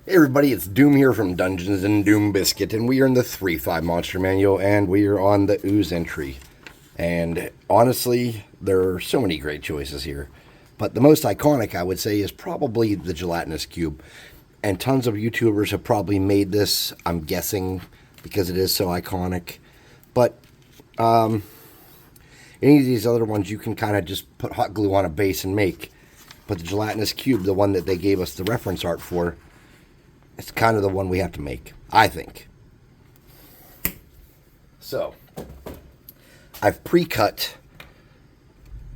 Hey everybody, it's Doom here from Dungeons and Doom Biscuit, and we are in the 3.5 Monster Manual, and we are on the Ooze entry. And honestly, there are so many great choices here. But the most iconic, I would say, is probably the Gelatinous Cube. And tons of YouTubers have probably made this, I'm guessing, because it is so iconic. But any of these other ones, you can kind of just put hot glue on a base and make. But the Gelatinous Cube, the one that they gave us the reference art for, it's kind of the one we have to make, I think. So, I've pre-cut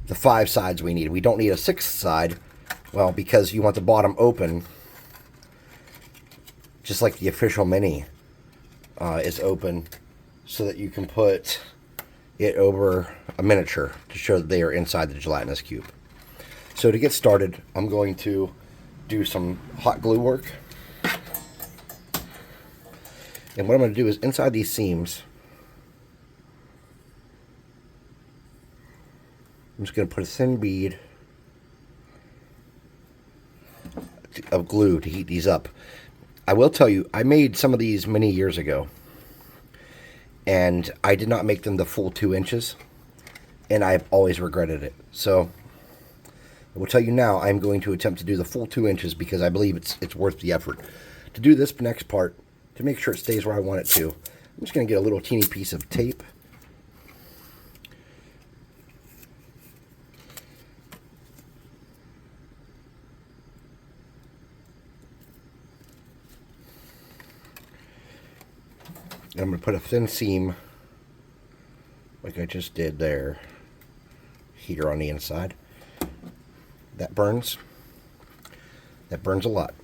the 5 sides we need. We don't need a 6th side, well, because you want the bottom open, just like the official mini is open, so that you can put it over a miniature to show that they are inside the Gelatinous Cube. So to get started, I'm going to do some hot glue work. And what I'm going to do is inside these seams, I'm just going to put a thin bead of glue to heat these up. I will tell you, I made some of these many years ago, and I did not make them the full 2 inches, and I've always regretted it. So I will tell you now, I'm going to attempt to do the full 2 inches because I believe it's worth the effort. To do this next part, to make sure it stays where I want it to, I'm just going to get a little teeny piece of tape. And I'm going to put a thin seam, like I just did there, here on the inside. That burns. That burns a lot.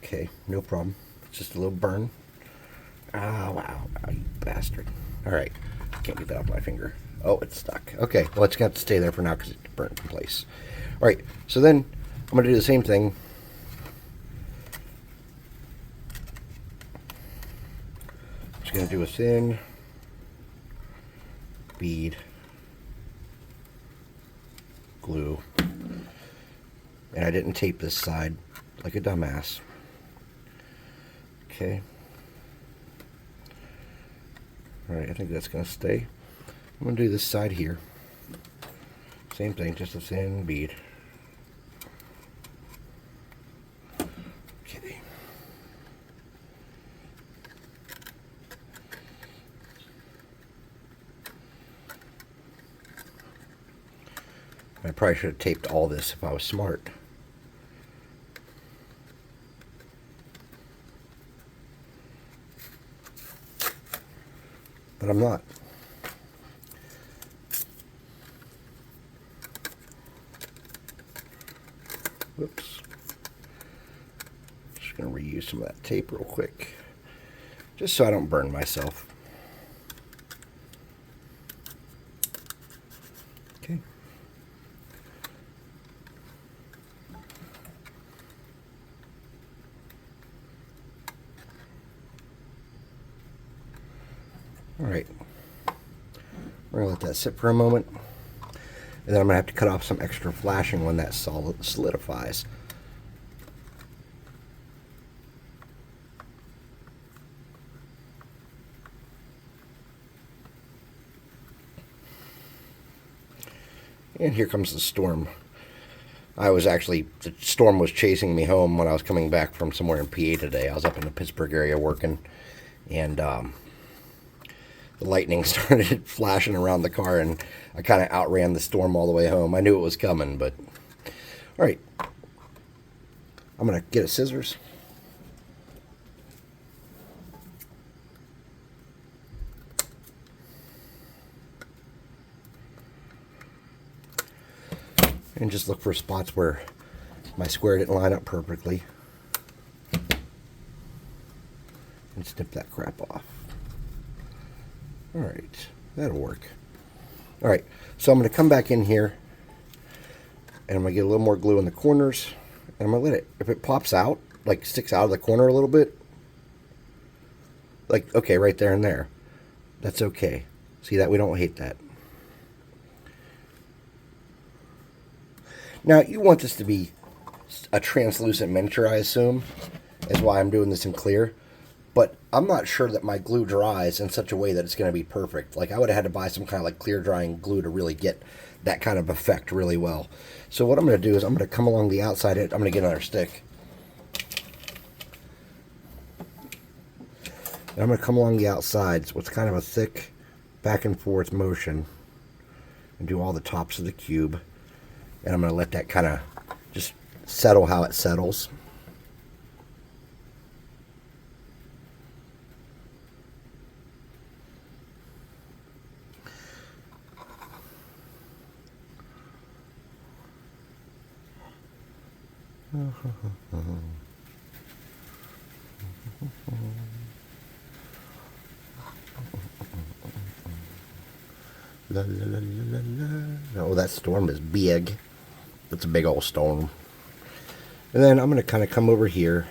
Okay, no problem. Just a little burn. Oh, wow. Oh, you bastard. Alright. Can't get that off my finger. Oh, it's stuck. Okay, well, it's going to have to stay there for now because it's burnt in place. Alright, so then I'm going to do the same thing. Just going to do a thin bead glue. And I didn't tape this side like a dumbass. Okay. Alright, I think that's going to stay. I'm going to do this side here. Same thing, just a thin bead. Okay. I probably should have taped all this if I was smart. But I'm not. Whoops. Just going to reuse some of that tape real quick, just so I don't burn myself. Okay. Alright, we're going to let that sit for a moment, and then I'm going to have to cut off some extra flashing when that solid solidifies. And here comes the storm. The storm was chasing me home when I was coming back from somewhere in PA today. I was up in the Pittsburgh area working, and the lightning started flashing around the car, and I kind of outran the storm all the way home. I knew it was coming, but... Alright. I'm going to get a scissors. And just look for spots where my square didn't line up perfectly. And snip that crap off. Alright, that'll work. Alright, so I'm going to come back in here, and I'm going to get a little more glue in the corners, and I'm going to let it, if it pops out, like sticks out of the corner a little bit, like, okay, right there and there, that's okay. See that? We don't hate that. Now, you want this to be a translucent miniature, I assume, is why I'm doing this in clear. But I'm not sure that my glue dries in such a way that it's going to be perfect. Like, I would have had to buy some kind of like clear drying glue to really get that kind of effect really well. So what I'm going to do is I'm going to come along the outside. I'm going to get another stick. And I'm going to come along the outsides with kind of a thick back and forth motion and do all the tops of the cube. And I'm going to let that kind of just settle how it settles. La, la, la, la, la. Oh, that storm is big. It's a big old storm. And then I'm going to kind of come over here.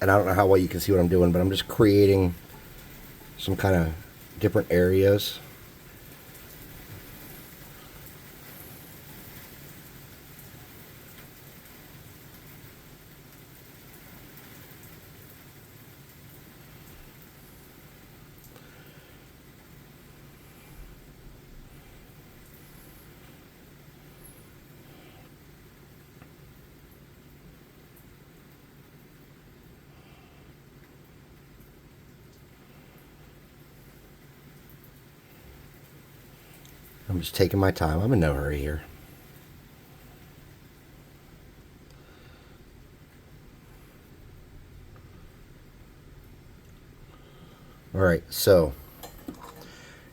And I don't know how well you can see what I'm doing, but I'm just creating some kind of different areas. I'm just taking my time. I'm in no hurry here. Alright, so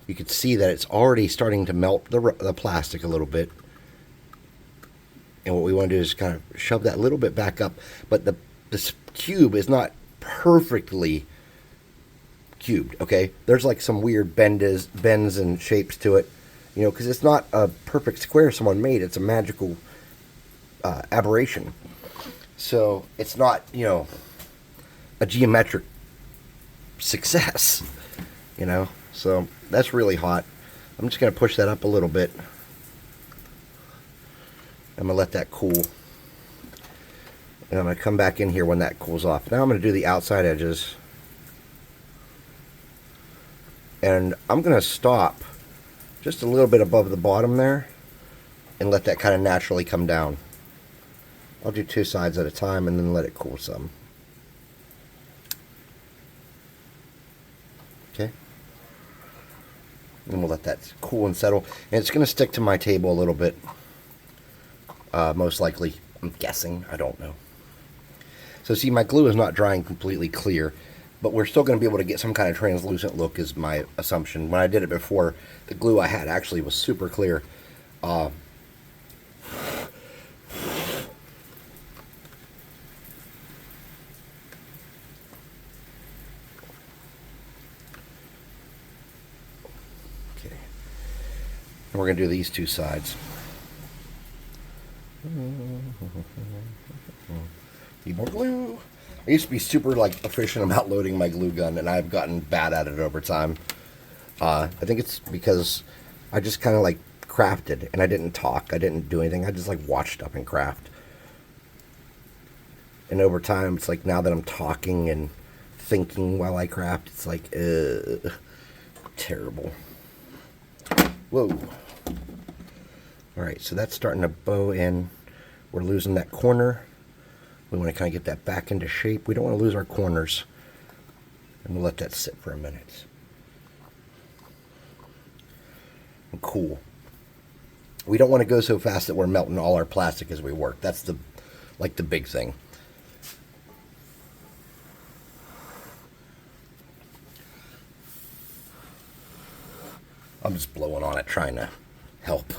you can see that it's already starting to melt the plastic a little bit. And what we want to do is kind of shove that a little bit back up. But this cube is not perfectly cubed, okay? There's like some weird bends and shapes to it. You know, because it's not a perfect square someone made. It's a magical aberration. So it's not, you know, a geometric success, you know. So that's really hot. I'm just going to push that up a little bit. I'm going to let that cool. And I'm going to come back in here when that cools off. Now I'm going to do the outside edges. And I'm going to stop just a little bit above the bottom there and let that kind of naturally come down. I'll do two sides at a time and then let it cool some. Okay. And we'll let that cool and settle. And it's going to stick to my table a little bit. Most likely, I'm guessing. I don't know. So see, my glue is not drying completely clear, but we're still going to be able to get some kind of translucent look is my assumption. When I did it before, the glue I had actually was super clear. Okay. And we're going to do these two sides. Need more glue. I used to be super like efficient about loading my glue gun, and I've gotten bad at it over time. I think it's because I just kind of like crafted, and I didn't talk. I didn't do anything. I just like watched stuff and craft. And over time, it's like now that I'm talking and thinking while I craft, it's like terrible. Whoa. All right, so that's starting to bow in. We're losing that corner. We want to kind of get that back into shape. We don't want to lose our corners. And we'll let that sit for a minute. And cool. We don't want to go so fast that we're melting all our plastic as we work. That's the big thing. I'm just blowing on it, trying to help.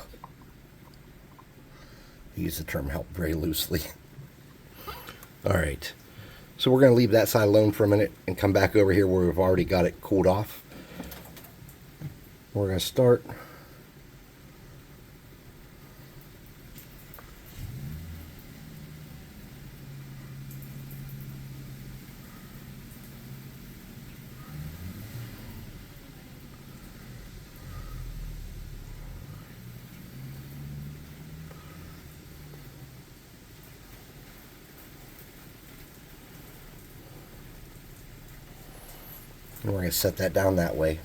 I use the term help very loosely. All right, so we're going to leave that side alone for a minute and come back over here where we've already got it cooled off. We're going to start. And we're going to set that down that way.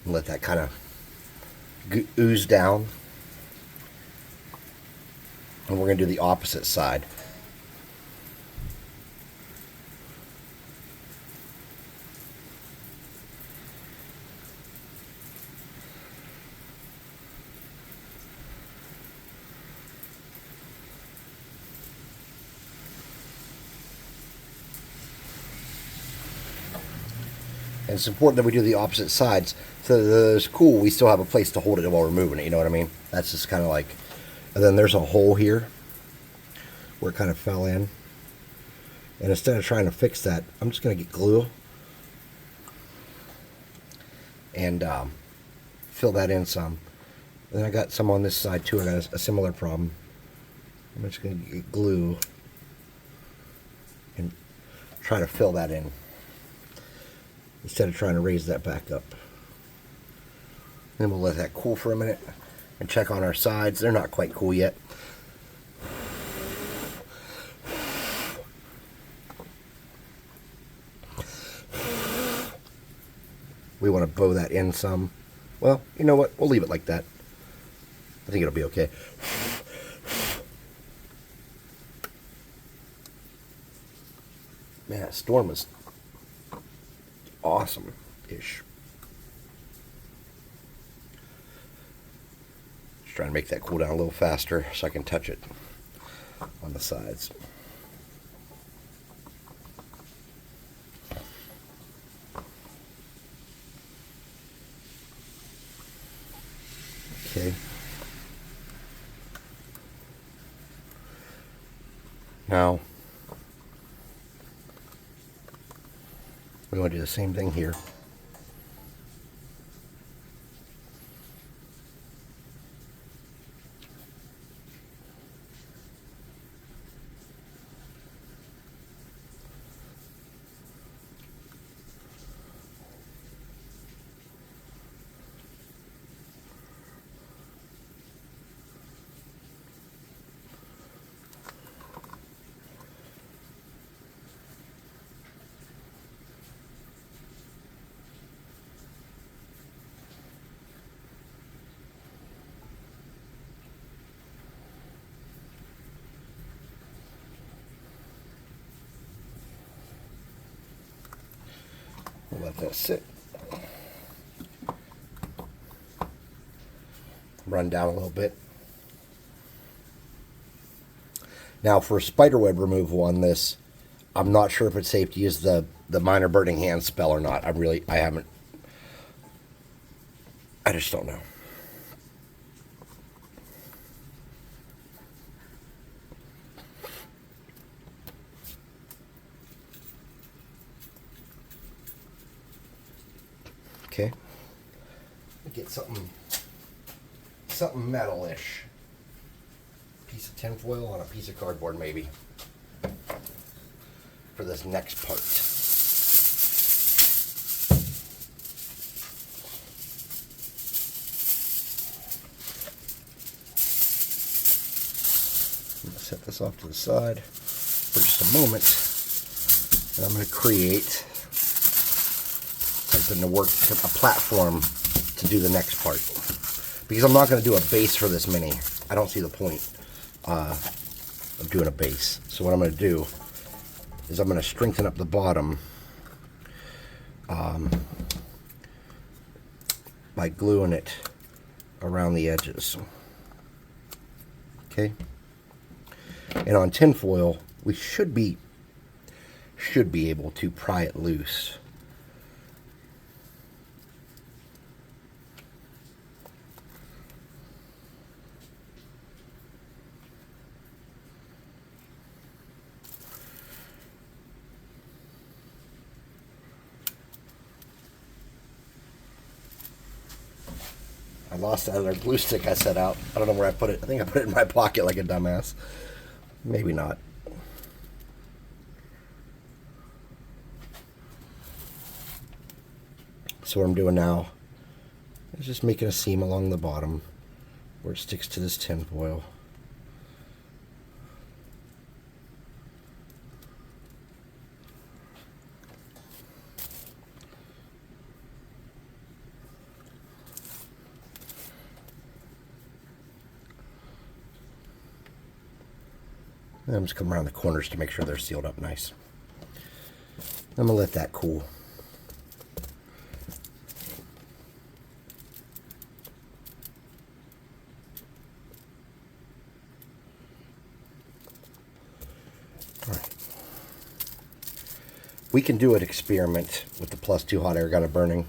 And let that kind of ooze down. And we're going to do the opposite side. And it's important that we do the opposite sides so that it's cool. We still have a place to hold it while we're moving it. You know what I mean? That's just kind of like... And then there's a hole here where it kind of fell in. And instead of trying to fix that, I'm just going to get glue and fill that in some. And then I got some on this side too. I got a similar problem. I'm just going to get glue and try to fill that in instead of trying to raise that back up. Then we'll let that cool for a minute and check on our sides. They're not quite cool yet. We want to bow that in some. Well, you know what? We'll leave it like that. I think it'll be okay. Man, that storm was awesome-ish. Just trying to make that cool down a little faster so I can touch it on the sides. Okay. Now, we want to do the same thing here. We'll let that sit. Run down a little bit. Now for spiderweb removal on this, I'm not sure if it's safe to use the minor burning hand spell or not. I just don't know. Okay. Get something metal-ish. Piece of tinfoil on a piece of cardboard, maybe, for this next part. I'm going to set this off to the side for just a moment, and I'm going to create something to work, a platform to do the next part. Because I'm not going to do a base for this mini. I don't see the point of doing a base. So what I'm going to do is I'm going to strengthen up the bottom by gluing it around the edges. Okay. And on tinfoil, we should be able to pry it loose. I lost that other glue stick I set out. I don't know where I put it. I think I put it in my pocket like a dumbass. Maybe not. So what I'm doing now is just making a seam along the bottom where it sticks to this tin foil. And I'm just coming around the corners to make sure they're sealed up nice. I'm going to let that cool. All right. We can do an experiment with the +2 hot air gun burning.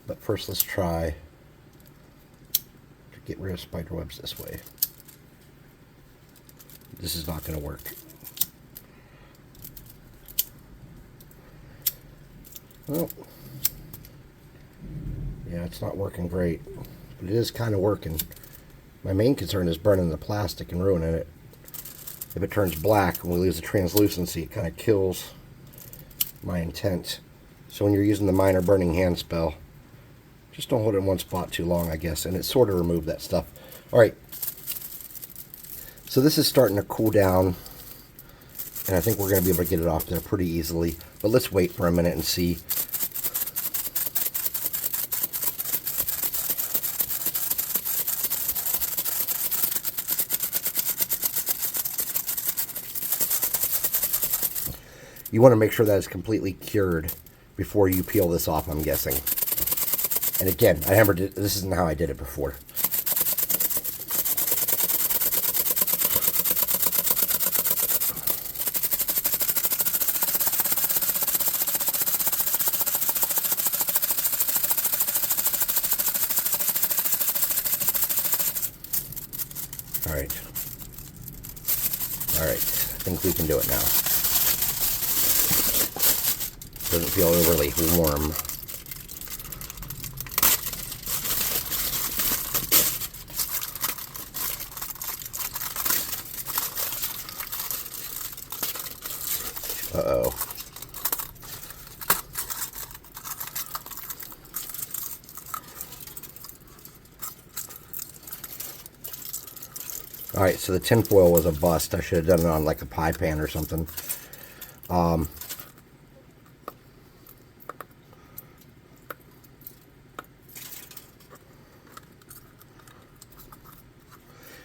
But first let's try to get rid of spider webs this way. This is not going to work. Well, yeah, it's not working great, but it is kind of working. My main concern is burning the plastic and ruining it. If it turns black and we lose the translucency, it kind of kills my intent. So when you're using the minor burning hand spell, just don't hold it in one spot too long, I guess, and it sort of removed that stuff. All right. So this is starting to cool down, and I think we're going to be able to get it off there pretty easily. But let's wait for a minute and see. You want to make sure that it's completely cured before you peel this off, I'm guessing. And again, I never did, this isn't how I did it before. All right. All right. I think we can do it now. Doesn't feel overly warm. Uh-oh. Alright, so the tin foil was a bust. I should have done it on like a pie pan or something.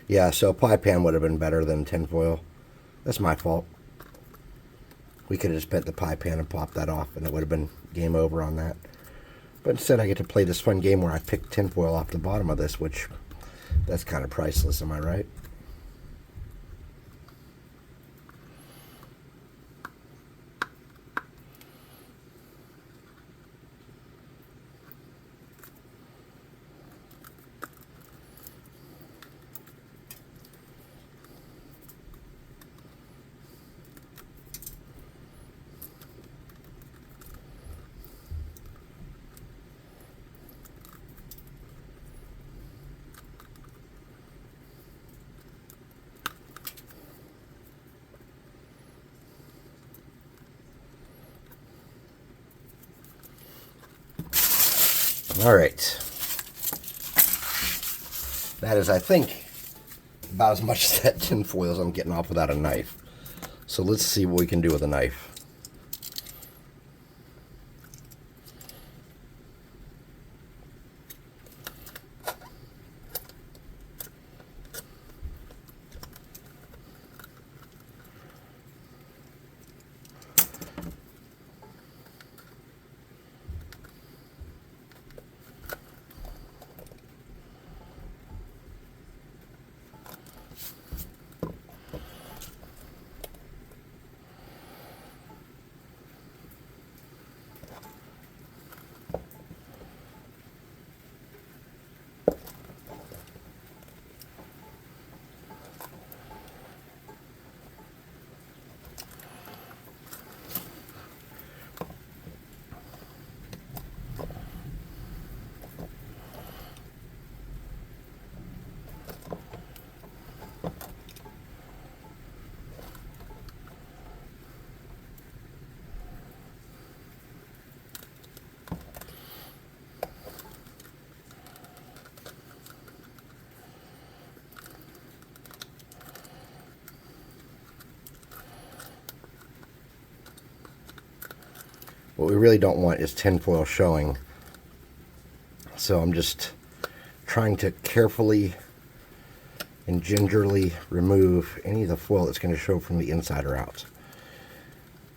Yeah, so a pie pan would have been better than tin foil. That's my fault. We could have just bent the pie pan and popped that off, and it would have been game over on that. But instead, I get to play this fun game where I pick tinfoil off the bottom of this, which, that's kind of priceless, am I right? All right. That is, I think, about as much as that tin foil as I'm getting off without a knife. So let's see what we can do with a knife. What we really don't want is tinfoil showing. So I'm just trying to carefully and gingerly remove any of the foil that's going to show from the inside or out.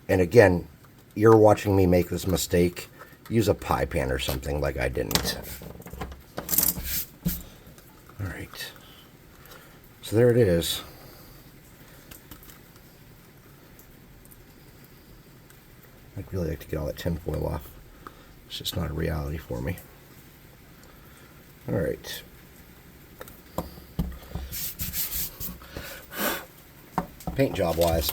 And again, you're watching me make this mistake. Use a pie pan or something like I didn't. All right. So there it is. I'd really like to get all that tin foil off. It's just not a reality for me. All right. Paint job wise,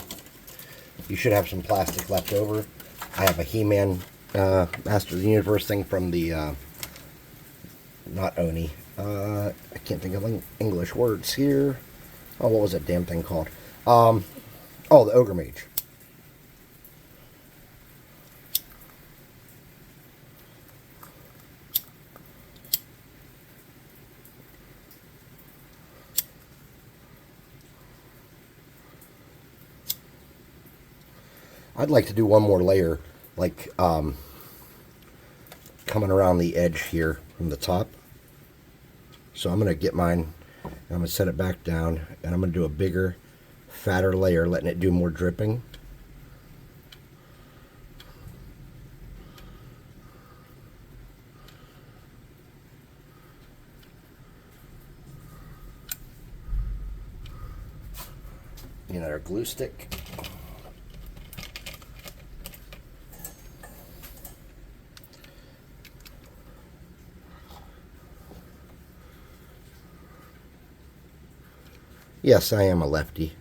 you should have some plastic left over. I have a He-Man Master of the Universe thing from the, not Oni. I can't think of English words here. Oh, what was that damn thing called? Oh, the Ogre Mage. I'd like to do one more layer, like coming around the edge here from the top. So I'm going to get mine, and I'm going to set it back down, and I'm going to do a bigger, fatter layer, letting it do more dripping. Another glue stick. Yes, I am a lefty.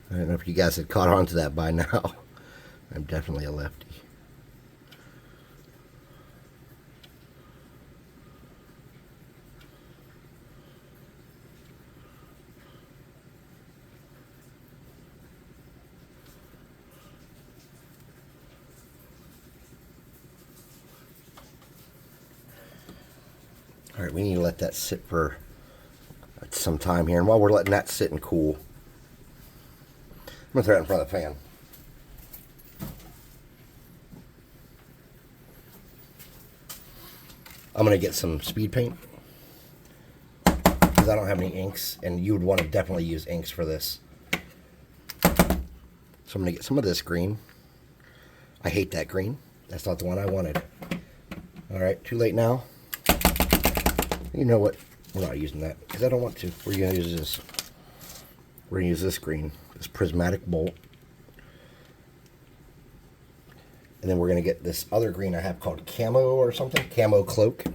I don't know if you guys had caught on to that by now. I'm definitely a lefty. All right, we need to let that sit for some time here. And while we're letting that sit and cool, I'm going to throw it in front of the fan. I'm going to get some speed paint because I don't have any inks, and you would want to definitely use inks for this. So I'm going to get some of this green. I hate that green. That's not the one I wanted. All right, too late now. You know what? We're not using that because I don't want to. We're going to use this. We're going to use this green, this prismatic bolt. And then we're going to get this other green I have called Camo or something. Camo Cloak.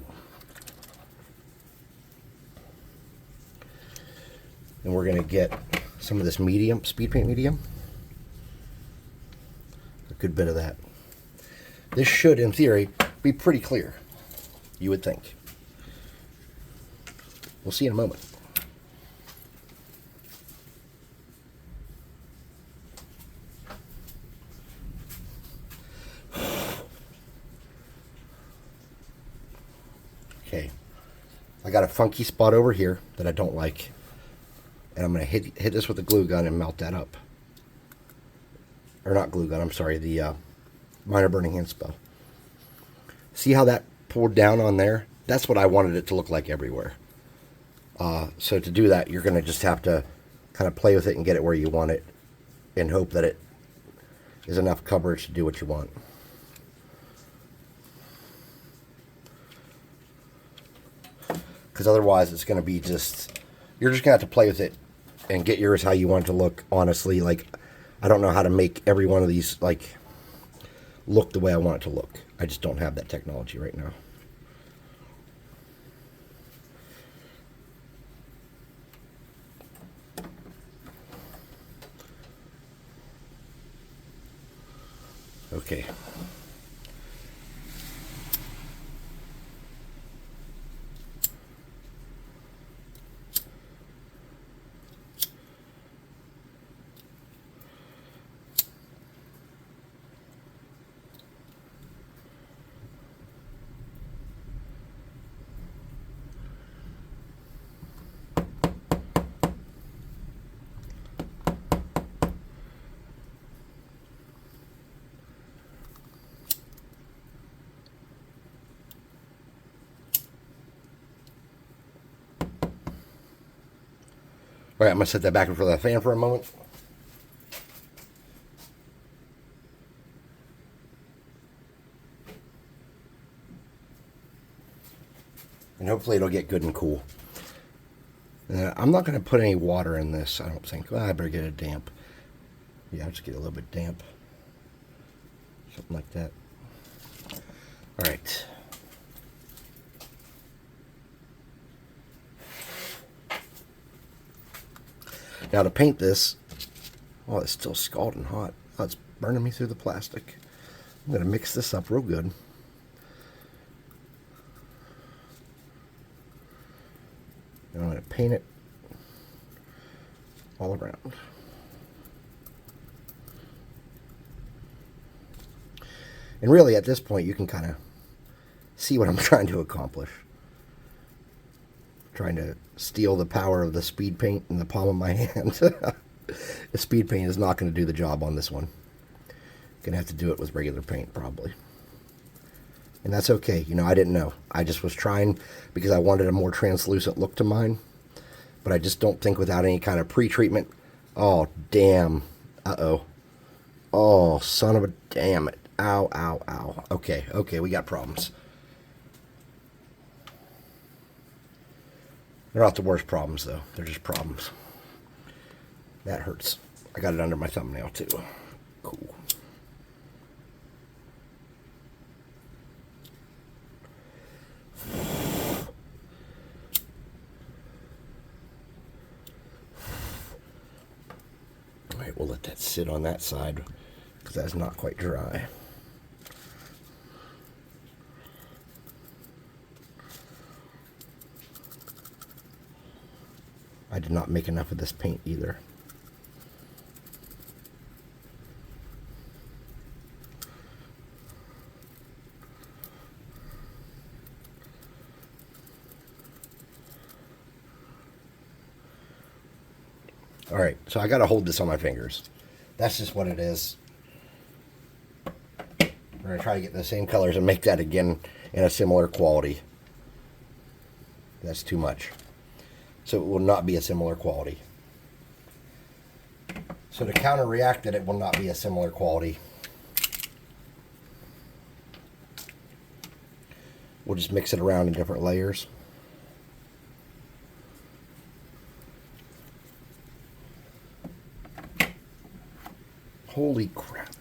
And we're going to get some of this medium, speed paint medium. A good bit of that. This should, in theory, be pretty clear. You would think. We'll see in a moment. Okay, I got a funky spot over here that I don't like, and I'm going to hit this with a glue gun and melt that up. Or not glue gun, I'm sorry, the minor burning hand spell. See how that poured down on there? That's what I wanted it to look like everywhere. So to do that, you're going to just have to kind of play with it and get it where you want it and hope that it is enough coverage to do what you want. Because otherwise it's going to be just, you're just going to have to play with it and get yours how you want it to look, honestly. Like, I don't know how to make every one of these, like, look the way I want it to look. I just don't have that technology right now. Okay. All right, I'm going to set that back in front of the fan for a moment. And hopefully it'll get good and cool. I'm not going to put any water in this, I don't think. Well, I better get it damp. Yeah, I'll just get a little bit damp. Something like that. All right. Now to paint this, oh, it's still scalding hot. Oh, it's burning me through the plastic. I'm going to mix this up real good. And I'm going to paint it all around. And really, at this point, you can kind of see what I'm trying to accomplish. Trying to steal the power of the speed paint in the palm of my hand. The speed paint is not going to do the job on this one. Going to have to do it with regular paint, probably. And that's okay. You know, I didn't know. I just was trying because I wanted a more translucent look to mine. But I just don't think without any kind of pre-treatment. Oh, damn. Uh-oh. Oh, son of a damn it. Ow, ow, ow. Okay, okay, we got problems. They're not the worst problems, though. They're just problems. That hurts. I got it under my thumbnail, too. Cool. All right, we'll let that sit on that side because that's not quite dry. I did not make enough of this paint either. All right, so I got to hold this on my fingers. That's just what it is. We're going to try to get the same colors and make that again in a similar quality. That's too much. So it will not be a similar quality. So to counter-react that it will not be a similar quality, we'll just mix it around in different layers. Holy crap.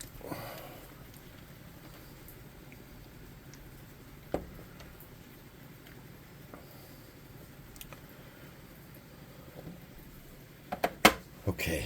Okay.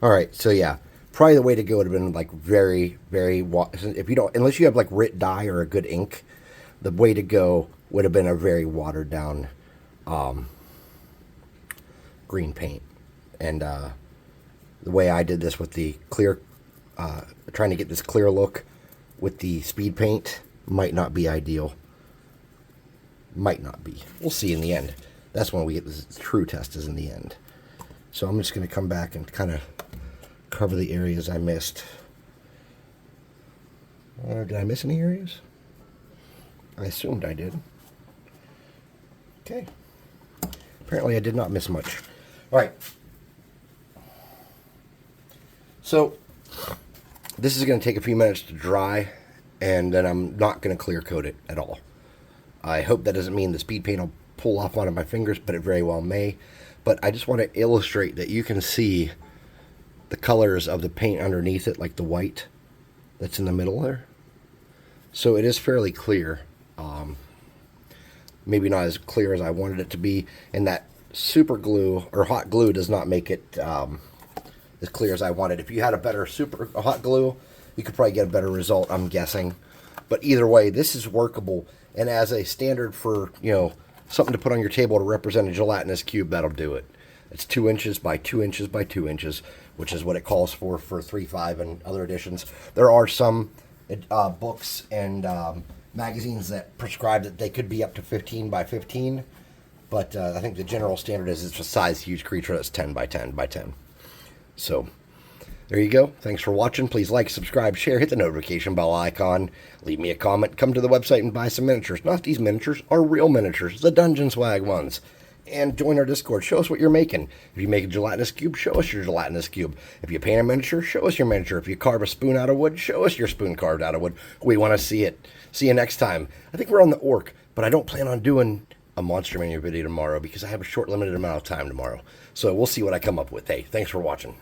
All right, so yeah, probably the way to go would have been like very, very, if you don't, unless you have like Rit dye or a good ink, the way to go would have been a very watered down green paint. And the way I did this with the clear, trying to get this clear look with the speed paint might not be ideal. Might not be. We'll see in the end. That's when we get this true test, is in the end. So I'm just going to come back and kind of cover the areas I missed. Did I miss any areas? I assumed I did. Okay. Apparently I did not miss much. All right. So this is going to take a few minutes to dry, and then I'm not going to clear coat it at all. I hope that doesn't mean the speed paint will pull off one of my fingers, but it very well may. But I just want to illustrate that you can see the colors of the paint underneath it, like the white that's in the middle there. So it is fairly clear. Maybe not as clear as I wanted it to be. And that super glue or hot glue does not make it as clear as I wanted. If you had a better super hot glue, you could probably get a better result, I'm guessing. But either way, this is workable. And as a standard for, something to put on your table to represent a gelatinous cube, that'll do it. It's 2 inches by 2 inches by 2 inches, which is what it calls for 3.5 and other editions. There are some books and magazines that prescribe that they could be up to 15 by 15, but I think the general standard is it's a size huge creature that's 10 by 10 by 10. So there you go. Thanks for watching. Please like, subscribe, share, hit the notification bell icon, leave me a comment, come to the website and buy some miniatures. Not these miniatures, are real miniatures, the Dungeon Swag ones. And join our Discord. Show us what you're making. If you make a gelatinous cube, show us your gelatinous cube. If you paint a miniature, show us your miniature. If you carve a spoon out of wood, show us your spoon carved out of wood. We want to see it. See you next time. I think we're on the Orc, but I don't plan on doing a Monster Mania video tomorrow because I have a short, limited amount of time tomorrow. So we'll see what I come up with. Hey, thanks for watching.